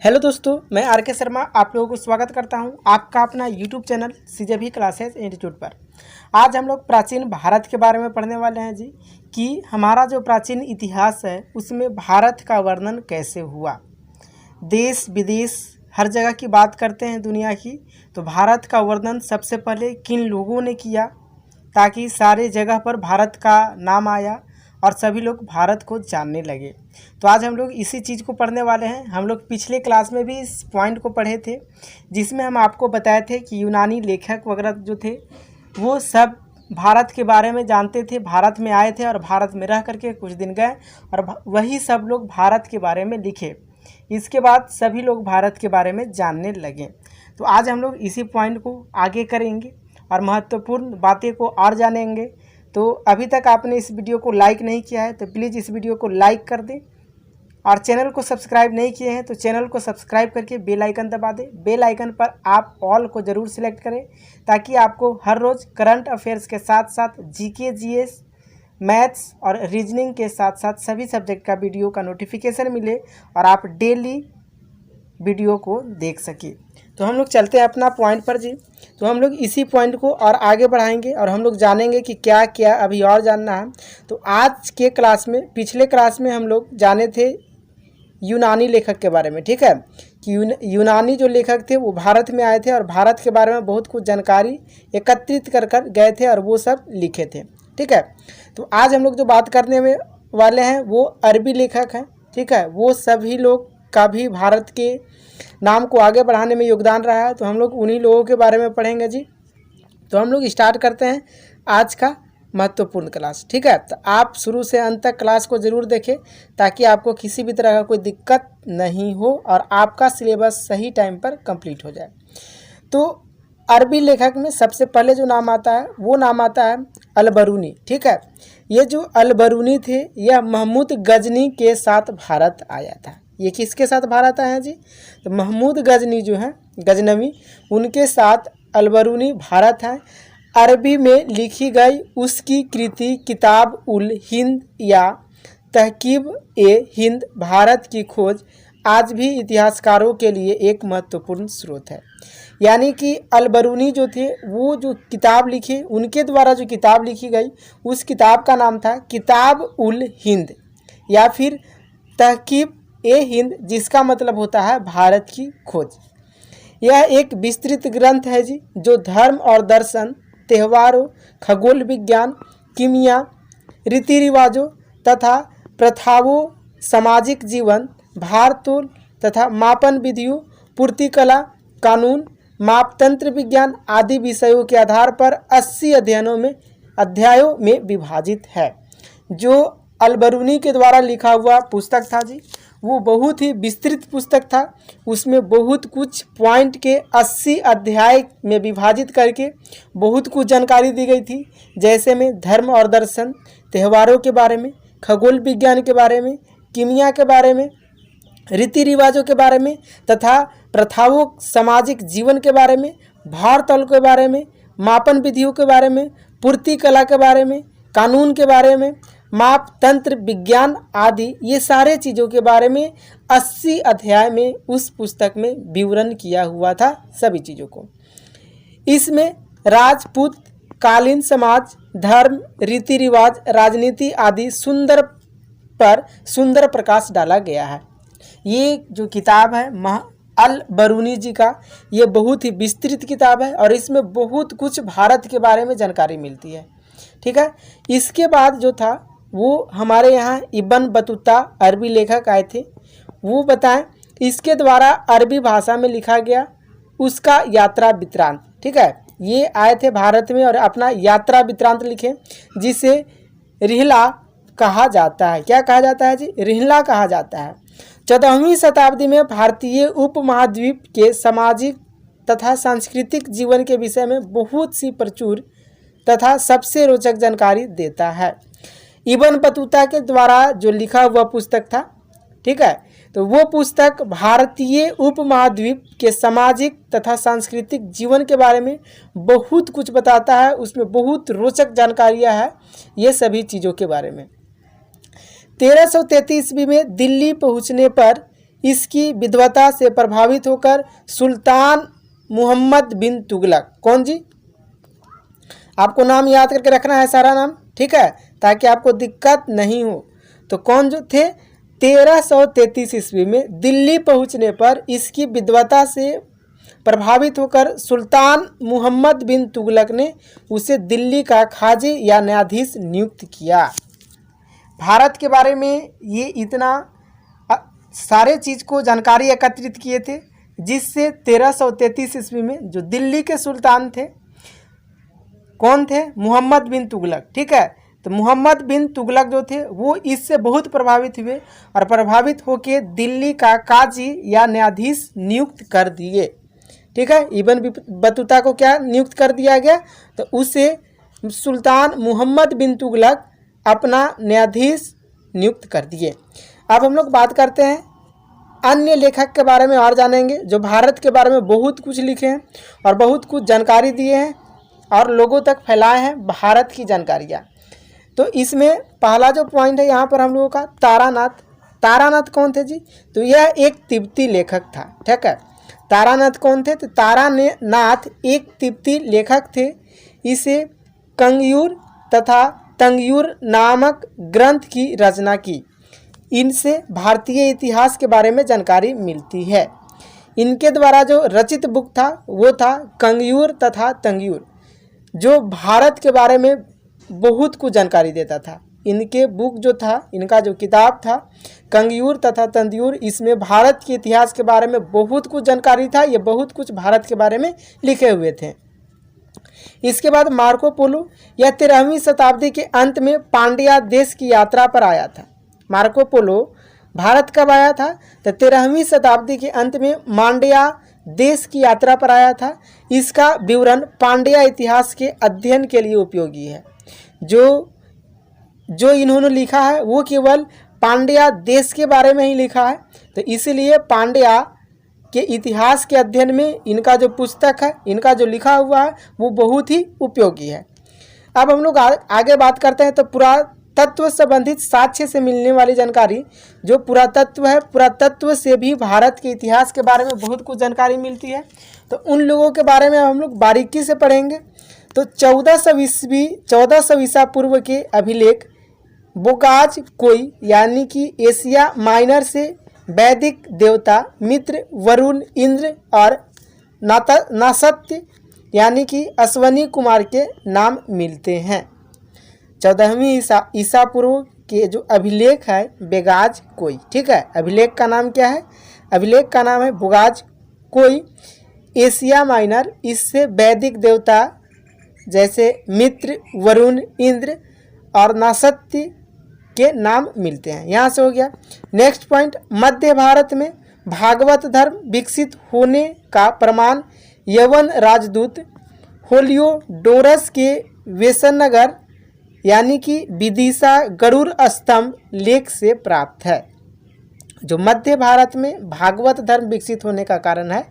Hello दोस्तों, मैं are के शर्मा आप लोगों को स्वागत करता हूं आपका अपना यूट्यूब चैनल सीजेबी क्लासेस इंस्टीट्यूट पर। आज हम लोग प्राचीन भारत के बारे में पढ़ने वाले हैं जी कि हमारा जो प्राचीन इतिहास है उसमें भारत का वर्णन कैसे हुआ। देश विदेश हर जगह की बात करते हैं दुनिया की, तो भारत का वर्णन सबसे पहले किन लोगों ने किया ताकि सारे जगह पर भारत का नाम आया और सभी लोग भारत को जानने लगे। तो आज हम लोग इसी चीज़ को पढ़ने वाले हैं। हम लोग पिछले क्लास में भी इस पॉइंट को पढ़े थे जिसमें हम आपको बताए थे कि यूनानी लेखक वगैरह जो थे वो सब भारत के बारे में जानते थे, भारत में आए थे और भारत में रह करके कुछ दिन गए और वही सब लोग भारत के बारे में लिखे। इसके बाद सभी लोग भारत के बारे में जानने लगे। तो आज हम लोग इसी पॉइंट को आगे करेंगे और महत्वपूर्ण बातें को और जानेंगे। तो अभी तक आपने इस वीडियो को लाइक नहीं किया है तो प्लीज़ इस वीडियो को लाइक कर दें और चैनल को सब्सक्राइब नहीं किए हैं तो चैनल को सब्सक्राइब करके बेल आइकन दबा दें। बेल आइकन पर आप ऑल को ज़रूर सिलेक्ट करें ताकि आपको हर रोज़ करंट अफेयर्स के साथ साथ जीके जीएस मैथ्स और रीजनिंग के साथ साथ सभी सब्जेक्ट का वीडियो का नोटिफिकेशन मिले और आप डेली वीडियो को देख सके। तो हम लोग चलते हैं अपना पॉइंट पर जी। तो हम लोग इसी पॉइंट को और आगे बढ़ाएंगे और हम लोग जानेंगे कि क्या क्या अभी और जानना है। तो आज के क्लास में, पिछले क्लास में हम लोग जाने थे यूनानी लेखक के बारे में, ठीक है, कि यूनानी जो लेखक थे वो भारत में आए थे और भारत के बारे में बहुत कुछ जानकारी एकत्रित कर कर गए थे और वो सब लिखे थे, ठीक है। तो आज हम लोग जो बात करने में वाले हैं वो अरबी लेखक हैं, ठीक है। वो सभी लोग का भी भारत के नाम को आगे बढ़ाने में योगदान रहा है, तो हम लोग उन्हीं लोगों के बारे में पढ़ेंगे जी। तो हम लोग स्टार्ट करते हैं आज का महत्वपूर्ण क्लास, ठीक है। तो आप शुरू से अंत तक क्लास को ज़रूर देखें ताकि आपको किसी भी तरह का कोई दिक्कत नहीं हो और आपका सिलेबस सही टाइम पर कंप्लीट हो जाए। तो अरबी लेखक में सबसे पहले जो नाम आता है वो नाम आता है अल-बरूनी, ठीक है। ये जो अल-बरूनी थे यह महमूद गजनी के साथ भारत आया था। ये किसके साथ भारत आए हैं जी? तो महमूद गजनी जो हैं गजनवी, उनके साथ अल-बरूनी भारत हैं। अरबी में लिखी गई उसकी कृति किताब उल हिंद या तहकीब ए हिंद भारत की खोज आज भी इतिहासकारों के लिए एक महत्वपूर्ण स्रोत है। यानी कि अल-बरूनी जो थे वो जो किताब लिखे, उनके द्वारा जो किताब लिखी गई उस किताब का नाम था किताब उल हिंद या फिर तहकीब ए हिंद, जिसका मतलब होता है भारत की खोज। यह एक विस्तृत ग्रंथ है जी जो धर्म और दर्शन, त्योहारों, खगोल विज्ञान, कीमिया, रीति रिवाजों तथा प्रथाओं, सामाजिक जीवन, भारतोल तथा मापन विधियों, पूर्तिकला, कानून, मापतंत्र विज्ञान आदि विषयों के आधार पर 80 अध्यायों में विभाजित है। जो अल-बरूनी के द्वारा लिखा हुआ पुस्तक था जी वो बहुत ही विस्तृत पुस्तक था। उसमें बहुत कुछ पॉइंट के 80 अध्याय में विभाजित करके बहुत कुछ जानकारी दी गई थी, जैसे में धर्म और दर्शन, त्योहारों के बारे में, खगोल विज्ञान के बारे में, कीमिया के बारे में, रीति रिवाजों के बारे में तथा प्रथाओं, सामाजिक जीवन के बारे में, भारतल के बारे में, मापन विधियों के बारे में, पूर्ति कला के बारे में, कानून के बारे में, माप तंत्र विज्ञान आदि, ये सारे चीज़ों के बारे में 80 अध्याय में उस पुस्तक में विवरण किया हुआ था सभी चीज़ों को। इसमें राजपूत कालीन समाज, धर्म, रीति रिवाज, राजनीति आदि सुंदर प्रकाश डाला गया है। ये जो किताब है अल-बरूनी जी का, ये बहुत ही विस्तृत किताब है और इसमें बहुत कुछ भारत के बारे में जानकारी मिलती है, ठीक है। इसके बाद जो था वो हमारे यहाँ इब्न बतूता अरबी लेखक आए थे। वो बताएं इसके द्वारा अरबी भाषा में लिखा गया उसका यात्रा वृत्तांत, ठीक है। ये आए थे भारत में और अपना यात्रा वृत्तांत लिखे जिसे रिहला कहा जाता है। क्या कहा जाता है जी? रिहला कहा जाता है। 14वीं शताब्दी में भारतीय उपमहाद्वीप के सामाजिक तथा सांस्कृतिक जीवन के विषय में बहुत सी प्रचुर तथा सबसे रोचक जानकारी देता है। इब्न बतूता के द्वारा जो लिखा हुआ पुस्तक था, ठीक है, तो वो पुस्तक भारतीय उपमहाद्वीप के सामाजिक तथा सांस्कृतिक जीवन के बारे में बहुत कुछ बताता है। उसमें बहुत रोचक जानकारियां हैं ये सभी चीज़ों के बारे में। 1333 ईस्वी में दिल्ली पहुंचने पर इसकी विद्वता से प्रभावित होकर सुल्तान मोहम्मद बिन तुगलक, कौन जी, आपको नाम याद करके रखना है सारा नाम, ठीक है, ताकि आपको दिक्कत नहीं हो। तो कौन जो थे, 1333 ईस्वी में दिल्ली पहुंचने पर इसकी विद्वता से प्रभावित होकर सुल्तान मोहम्मद बिन तुगलक ने उसे दिल्ली का खाजी या न्यायाधीश नियुक्त किया। भारत के बारे में ये इतना सारे चीज़ को जानकारी एकत्रित किए थे, जिससे 1333 ईस्वी में जो दिल्ली के सुल्तान थे, कौन थे, मोहम्मद बिन तुगलक, ठीक है। तो मोहम्मद बिन तुगलक जो थे वो इससे बहुत प्रभावित हुए और प्रभावित होकर दिल्ली का काजी या न्यायाधीश नियुक्त कर दिए, ठीक है। इब्न बतूता को क्या नियुक्त कर दिया गया, तो उसे सुल्तान मोहम्मद बिन तुगलक अपना न्यायाधीश नियुक्त कर दिए। अब हम लोग बात करते हैं अन्य लेखक के बारे में और जानेंगे, जो भारत के बारे में बहुत कुछ लिखे हैं और बहुत कुछ जानकारी दिए हैं और लोगों तक फैलाए हैं भारत की जानकारियाँ। तो इसमें पहला जो पॉइंट है यहाँ पर हम लोगों का तारानाथ। तारानाथ कौन थे जी, तो यह एक तिब्बती लेखक था, ठीक है। तारानाथ कौन थे, तो तारानाथ एक तिब्बती लेखक थे। इसे कंगयूर तथा तंगयूर नामक ग्रंथ की रचना की। इनसे भारतीय इतिहास के बारे में जानकारी मिलती है। इनके द्वारा जो रचित बुक था वो था कंगयूर तथा तंगयूर, जो भारत के बारे में बहुत कुछ जानकारी देता था। इनके बुक जो था, इनका जो किताब था कंगयूर तथा तंगयूर, इसमें भारत के इतिहास के बारे में बहुत कुछ जानकारी था। ये बहुत कुछ भारत के बारे में लिखे हुए थे। इसके बाद मार्को पोलो, यह 13वीं शताब्दी के अंत में पांड्या देश की यात्रा पर आया था। मार्को पोलो भारत कब आया था, तो 13वीं शताब्दी के अंत में मांड्या देश की यात्रा पर आया था। इसका विवरण पांड्या इतिहास के अध्ययन के लिए उपयोगी है। जो इन्होंने लिखा है वो केवल पांड्या देश के बारे में ही लिखा है, तो इसलिए पांड्या के इतिहास के अध्ययन में इनका जो पुस्तक है, इनका जो लिखा हुआ है वो बहुत ही उपयोगी है। अब हम लोग आगे बात करते हैं तो पुरातत्व संबंधित साक्ष्य से मिलने वाली जानकारी। जो पुरातत्व है, पुरातत्व से भी भारत के इतिहास के बारे में बहुत कुछ जानकारी मिलती है। तो उन लोगों के बारे में हम लोग बारीकी से पढ़ेंगे। तो 1400 ईसा पूर्व के अभिलेख बोगाज कोई यानी कि एशिया माइनर से वैदिक देवता मित्र, वरुण, इंद्र और नासत्य यानी कि अश्वनी कुमार के नाम मिलते हैं। 14वीं ईसा पूर्व के जो अभिलेख है बोगाज कोई, ठीक है। अभिलेख का नाम क्या है, अभिलेख का नाम है बोगाज कोई। एशिया माइनर, इससे वैदिक देवता जैसे मित्र, वरुण, इंद्र और नासत्य के नाम मिलते हैं। यहाँ से हो गया। नेक्स्ट पॉइंट, मध्य भारत में भागवत धर्म विकसित होने का प्रमाण यवन राजदूत हेलियोडोरस के वेसनगर यानी कि विदिशा गरुड़ स्तंभ लेख से प्राप्त है। जो मध्य भारत में भागवत धर्म विकसित होने का कारण है,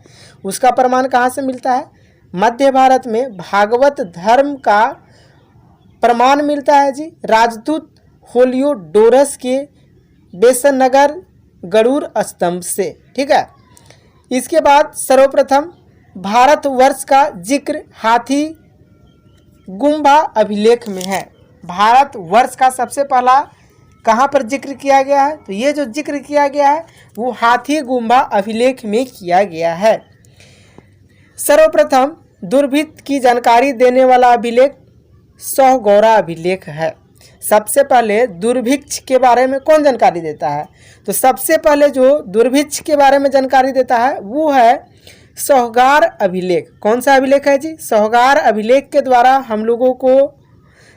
उसका प्रमाण कहाँ से मिलता है, मध्य भारत में भागवत धर्म का प्रमाण मिलता है जी राजदूत हेलियोडोरस के वेसनगर गरुड़ स्तंभ से, ठीक है। इसके बाद सर्वप्रथम भारतवर्ष का जिक्र हाथी गुम्बा अभिलेख में है। भारतवर्ष का सबसे पहला कहाँ पर जिक्र किया गया है, तो ये जो जिक्र किया गया है वो हाथी गुम्बा अभिलेख में किया गया है। सर्वप्रथम दुर्भिक्ष की जानकारी देने वाला अभिलेख सौगौरा अभिलेख है। सबसे पहले दुर्भिक्ष के बारे में कौन जानकारी देता है, तो सबसे पहले जो दुर्भिक्ष के बारे में जानकारी देता है वो है सौगार अभिलेख। कौन सा अभिलेख है जी, सौगार अभिलेख के द्वारा हम लोगों को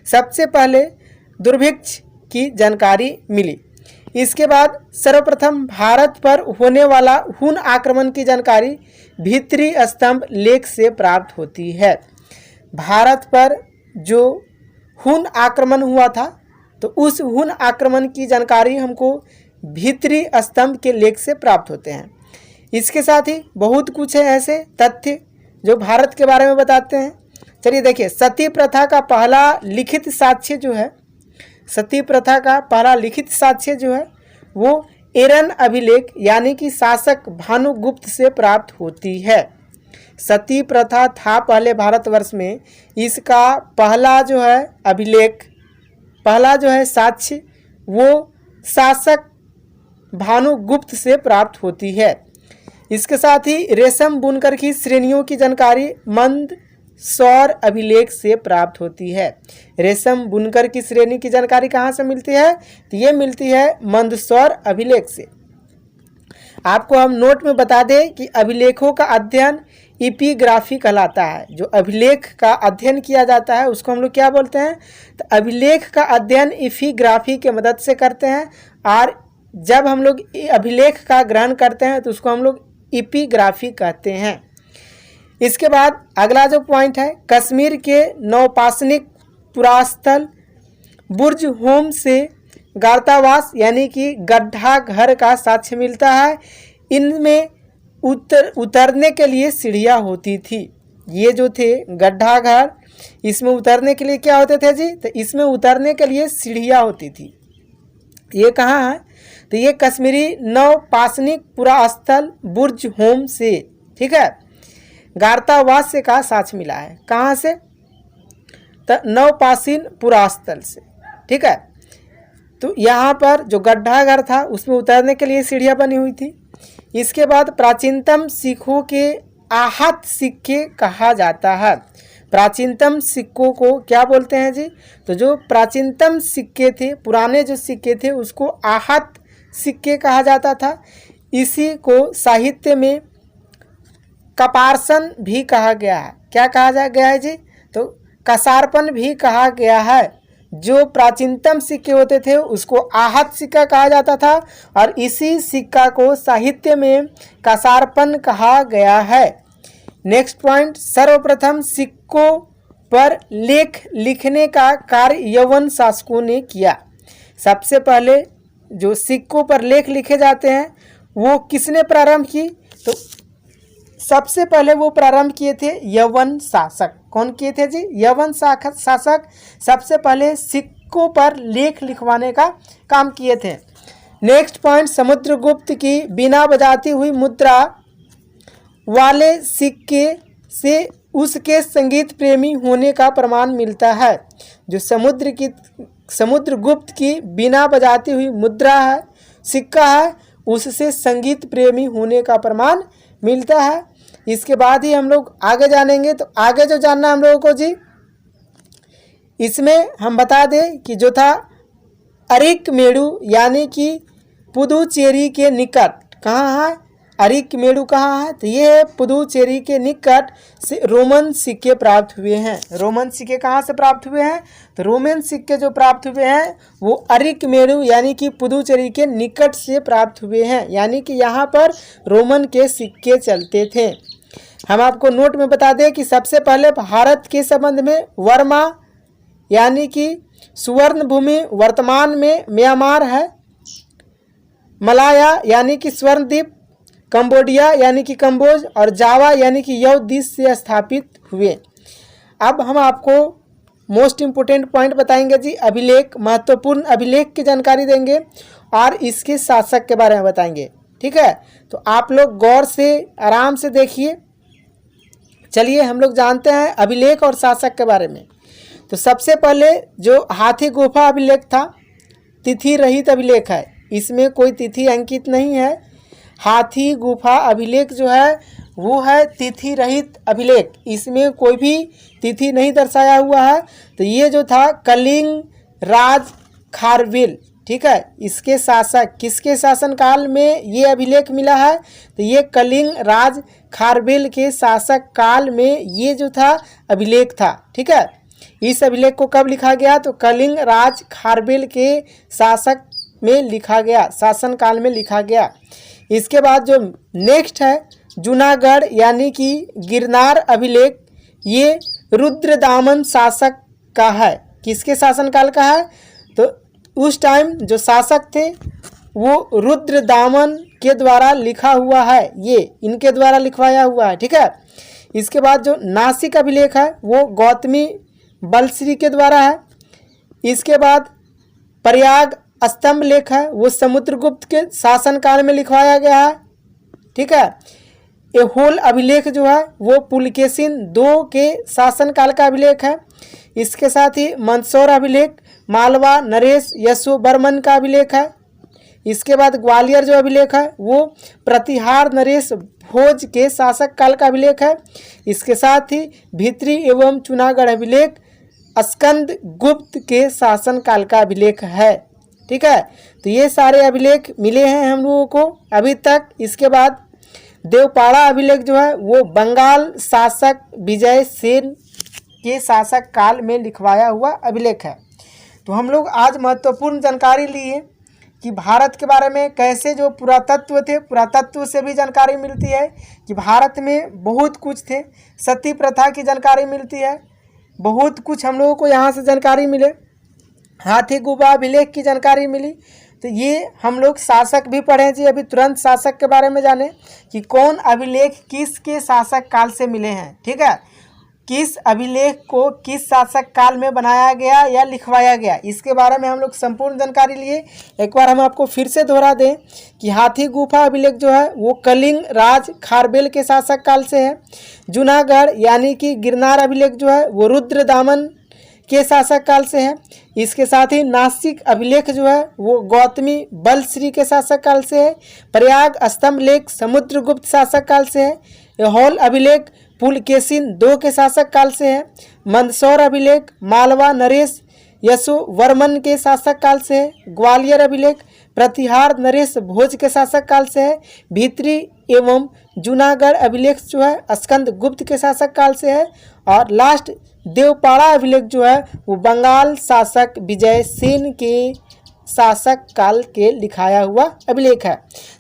सबसे पहले दुर्भिक्ष की जानकारी मिली। इसके बाद सर्वप्रथम भारत पर होने वाला हुन आक्रमण की जानकारी भीतरी स्तंभ लेख से प्राप्त होती है। भारत पर जो हुन आक्रमण हुआ था तो उस हुन आक्रमण की जानकारी हमको भीतरी स्तंभ के लेख से प्राप्त होते हैं। इसके साथ ही बहुत कुछ है ऐसे तथ्य जो भारत के बारे में बताते हैं। चलिए देखिए, सती प्रथा का पहला लिखित साक्ष्य जो है, सती प्रथा का पहला लिखित साक्ष्य जो है वो एरन अभिलेख यानी कि शासक भानुगुप्त से प्राप्त होती है। सती प्रथा था पहले भारतवर्ष में, इसका पहला जो है अभिलेख, पहला जो है साक्ष्य वो शासक भानुगुप्त से प्राप्त होती है। इसके साथ ही रेशम बुनकर की श्रेणियों की जानकारी मंदसौर अभिलेख से प्राप्त होती है। रेशम बुनकर की श्रेणी की जानकारी कहाँ से मिलती है? तो ये मिलती है मंदसौर अभिलेख से। आपको हम नोट में बता दें कि अभिलेखों का अध्ययन एपिग्राफी कहलाता है। जो अभिलेख का अध्ययन किया जाता है उसको हम लोग क्या बोलते हैं? तो अभिलेख का अध्ययन एपिग्राफी के मदद से करते हैं, और जब हम लोग अभिलेख का ग्रहण करते हैं तो उसको हम लोग एपिग्राफी कहते हैं। इसके बाद अगला जो पॉइंट है, कश्मीर के नवपाषाणिक पुरास्थल बुर्ज होम से गार्तावास यानी कि गड्ढा घर का साक्ष्य मिलता है। इनमें उतरने के लिए सीढ़ियाँ होती थी। ये जो थे गड्ढा घर, इसमें उतरने के लिए क्या होते थे जी? तो इसमें उतरने के लिए सीढ़ियाँ होती थी। ये कहाँ है? तो ये कश्मीरी नवपाषाणिक पुरास्थल बुर्ज होम से, ठीक है, गार्तावास से का साक्ष्य मिला है। कहाँ से? तो नवपाषाण पुरास्थल से, ठीक है। तो यहाँ पर जो गड्ढा घर था उसमें उतरने के लिए सीढ़ियाँ बनी हुई थी। इसके बाद प्राचीनतम सिक्कों के आहत सिक्के कहा जाता है। प्राचीनतम सिक्कों को क्या बोलते हैं जी? तो जो प्राचीनतम सिक्के थे, पुराने जो सिक्के थे, उसको आहत सिक्के कहा जाता था। इसी को साहित्य में कपार्सन भी कहा गया है। क्या कहा गया है जी? तो कसारपन भी कहा गया है। जो प्राचीनतम सिक्के होते थे उसको आहत सिक्का कहा जाता था, और इसी सिक्का को साहित्य में कसारपन कहा गया है। नेक्स्ट पॉइंट, सर्वप्रथम सिक्कों पर लेख लिखने का कार्य यवन शासकों ने किया। सबसे पहले जो सिक्कों पर लेख लिखे जाते हैं वो किसने प्रारंभ की? तो सबसे पहले वो प्रारंभ किए थे यवन शासक। कौन किए थे जी? यवन शासक सबसे पहले सिक्कों पर लेख लिखवाने का काम किए थे। नेक्स्ट पॉइंट, समुद्रगुप्त की बिना बजाती हुई मुद्रा वाले सिक्के से उसके संगीत प्रेमी होने का प्रमाण मिलता है। जो समुद्रगुप्त की बिना बजाती हुई मुद्रा है, सिक्का है, उससे संगीत प्रेमी होने का प्रमाण मिलता है। इसके बाद ही हम लोग आगे जानेंगे। तो आगे जो जानना हम लोगों को जी, इसमें हम बता दें कि जो था अरिकमेडु यानी कि पुदुचेरी के निकट, कहाँ है अरिकमेडु? कहाँ है? तो ये है पुदुचेरी के निकट से रोमन सिक्के प्राप्त हुए हैं। रोमन सिक्के कहाँ से प्राप्त हुए हैं? तो रोमन सिक्के जो प्राप्त हुए हैं वो अरिकमेडु यानी कि पुदुचेरी के निकट से प्राप्त हुए हैं, यानी कि यहाँ पर रोमन के सिक्के चलते थे। हम आपको नोट में बता दें कि सबसे पहले भारत के संबंध में वर्मा यानी कि सुवर्ण भूमि वर्तमान में म्यांमार है, मलाया यानी कि स्वर्णद्वीप, कंबोडिया यानी कि कंबोज, और जावा यानी कि यव द्वीप से स्थापित हुए। अब हम आपको मोस्ट इम्पोर्टेंट पॉइंट बताएंगे जी, अभिलेख, महत्वपूर्ण अभिलेख की जानकारी देंगे और इसके शासक के बारे में बताएंगे, ठीक है। तो आप लोग गौर से आराम से देखिए। चलिए हम लोग जानते हैं अभिलेख और शासक के बारे में। तो सबसे पहले जो हाथी गुफा अभिलेख था, तिथि रहित अभिलेख है, इसमें कोई तिथि अंकित नहीं है। हाथी गुफा अभिलेख जो है वो है तिथि रहित अभिलेख, इसमें कोई भी तिथि नहीं दर्शाया हुआ है। तो ये जो था कलिंग राज खारवेल, ठीक है, इसके शासक किसके शासनकाल में ये अभिलेख मिला है? तो ये कलिंग राज खारवेल के शासक काल में ये जो था अभिलेख था, ठीक है। इस अभिलेख को कब लिखा गया? तो कलिंग राज खारवेल के शासक में लिखा गया, शासन काल में लिखा गया। इसके बाद जो नेक्स्ट है जूनागढ़ यानी कि गिरनार अभिलेख, ये रुद्रदामन शासक का है। किसके शासनकाल का है? तो उस टाइम जो शासक थे वो रुद्रदामन के द्वारा लिखा हुआ है, ये इनके द्वारा लिखवाया हुआ है, ठीक है। इसके बाद जो नासिक अभिलेख है वो गौतमी बलश्री के द्वारा है। इसके बाद प्रयाग स्तंभ लेख है वो समुद्रगुप्त के शासनकाल में लिखवाया गया है। ठीक है, ऐहोल अभिलेख जो है वो पुलकेशिन II के शासनकाल का अभिलेख है। इसके साथ ही मंदसौर अभिलेख मालवा नरेश यशोवर्मन का अभिलेख है। इसके बाद ग्वालियर जो अभिलेख है वो प्रतिहार नरेश भोज के शासक काल का अभिलेख है। इसके साथ ही भित्री एवं चुनागढ़ अभिलेख स्कंद गुप्त के शासन काल का अभिलेख है। ठीक है, तो ये सारे अभिलेख मिले हैं हम लोगों को अभी तक। इसके बाद देवपाड़ा अभिलेख जो है वो बंगाल शासक विजय सेन के शासक काल में लिखवाया हुआ अभिलेख है। तो हम लोग आज महत्वपूर्ण जानकारी लिए कि भारत के बारे में कैसे जो पुरातत्व थे, पुरातत्व से भी जानकारी मिलती है कि भारत में बहुत कुछ थे, सती प्रथा की जानकारी मिलती है, बहुत कुछ हम लोगों को यहाँ से जानकारी मिले, हाथी गुफा अभिलेख की जानकारी मिली। तो ये हम लोग शासक भी पढ़े जी, अभी तुरंत शासक के बारे में जाने कि कौन अभिलेख किसके शासक काल से मिले हैं। ठीक है, किस अभिलेख को किस शासक काल में बनाया गया या लिखवाया गया, इसके बारे में हम लोग संपूर्ण जानकारी लिए। एक बार हम आपको फिर से दोहरा दें कि हाथी गुफा अभिलेख जो है वो कलिंग राज खारबेल के शासक काल से है। जूनागढ़ यानी कि गिरनार अभिलेख जो है वो रुद्रदामन के शासक काल से है। इसके साथ ही नासिक अभिलेख जो है वो गौतमी बलश्री के शासक काल से है। प्रयाग स्तंभ लेख समुद्रगुप्त शासक काल से है। ऐहोल अभिलेख पुलकेशिन II के शासक काल से है। मंदसौर अभिलेख मालवा नरेश यशोवर्मन के शासक काल से है। ग्वालियर अभिलेख प्रतिहार नरेश भोज के शासक काल से है। भित्री एवं जूनागढ़ अभिलेख जो है स्कंद गुप्त के शासक काल से है। और लास्ट देवपाड़ा अभिलेख जो है वो बंगाल शासक विजय सेन के शासक काल के लिखाया हुआ अभिलेख है।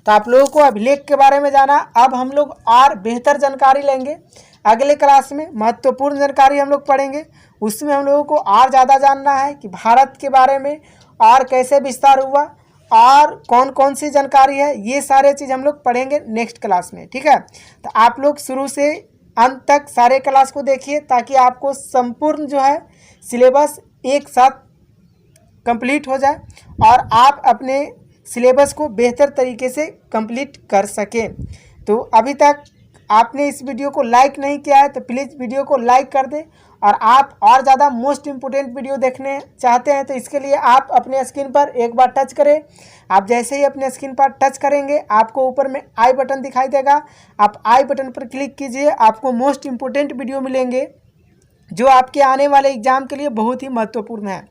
तो आप लोगों को अभिलेख के बारे में जाना। अब हम लोग और बेहतर जानकारी लेंगे अगले क्लास में, महत्वपूर्ण जानकारी हम लोग पढ़ेंगे। उसमें हम लोगों को और ज़्यादा जानना है कि भारत के बारे में और कैसे विस्तार हुआ और कौन कौन सी जानकारी है, ये सारे चीज़ हम लोग पढ़ेंगे नेक्स्ट क्लास में। ठीक है, तो आप लोग शुरू से अंत तक सारे क्लास को देखिए ताकि आपको संपूर्ण जो है सिलेबस एक साथ कंप्लीट हो जाए और आप अपने सिलेबस को बेहतर तरीके से कंप्लीट कर सकें। तो अभी तक आपने इस वीडियो को लाइक नहीं किया है तो प्लीज़ वीडियो को लाइक कर दें। और आप और ज़्यादा मोस्ट इम्पोर्टेंट वीडियो देखने चाहते हैं तो इसके लिए आप अपने स्क्रीन पर एक बार टच करें। आप जैसे ही अपने स्क्रीन पर टच करेंगे आपको ऊपर में आई बटन दिखाई देगा, आप आई बटन पर क्लिक कीजिए, आपको मोस्ट इम्पोर्टेंट वीडियो मिलेंगे जो आपके आने वाले एग्ज़ाम के लिए बहुत ही महत्वपूर्ण है।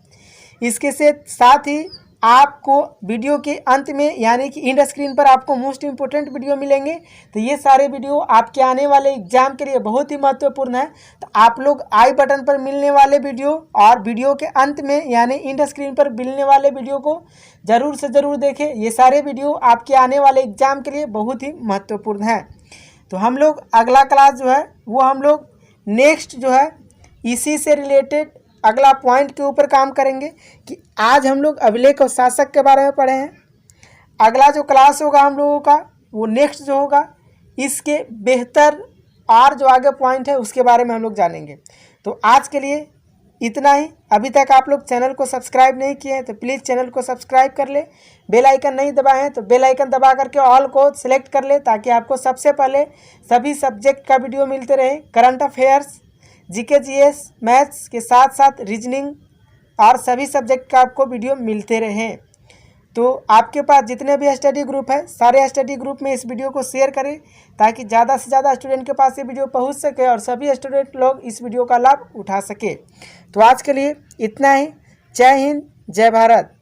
इसके साथ ही आपको वीडियो के अंत में यानी कि एंड स्क्रीन पर आपको मोस्ट इम्पोर्टेंट वीडियो मिलेंगे। तो ये सारे वीडियो आपके आने वाले एग्जाम के लिए बहुत ही महत्वपूर्ण है। तो आप लोग आई बटन पर मिलने वाले वीडियो और वीडियो के अंत में यानी एंड स्क्रीन पर मिलने वाले वीडियो को ज़रूर से ज़रूर देखें। ये सारे वीडियो आपके आने वाले एग्जाम के लिए बहुत ही महत्वपूर्ण है। तो हम लोग अगला क्लास जो है वो हम लोग नेक्स्ट जो है इसी से रिलेटेड अगला पॉइंट के ऊपर काम करेंगे कि आज हम लोग अभिलेख और शासक के बारे में पढ़े हैं। अगला जो क्लास होगा हम लोगों का वो नेक्स्ट जो होगा इसके बेहतर और जो आगे पॉइंट है उसके बारे में हम लोग जानेंगे। तो आज के लिए इतना ही। अभी तक आप लोग चैनल को सब्सक्राइब नहीं किए हैं तो प्लीज़ चैनल को सब्सक्राइब कर ले। बेल आइकन नहीं दबाए हैं तो बेल आइकन दबा करके ऑल को सिलेक्ट कर ले ताकि आपको सबसे पहले सभी सब्जेक्ट का वीडियो मिलते रहे। Current affairs, GK GS, maths के साथ साथ रीजनिंग और सभी सब्जेक्ट का आपको वीडियो मिलते रहें। तो आपके पास जितने भी स्टडी ग्रुप है सारे स्टडी ग्रुप में इस वीडियो को शेयर करें ताकि ज़्यादा से ज़्यादा स्टूडेंट के पास ये वीडियो पहुंच सके और सभी स्टूडेंट लोग इस वीडियो का लाभ उठा सके। तो आज के लिए इतना ही। जय हिंद, जय भारत।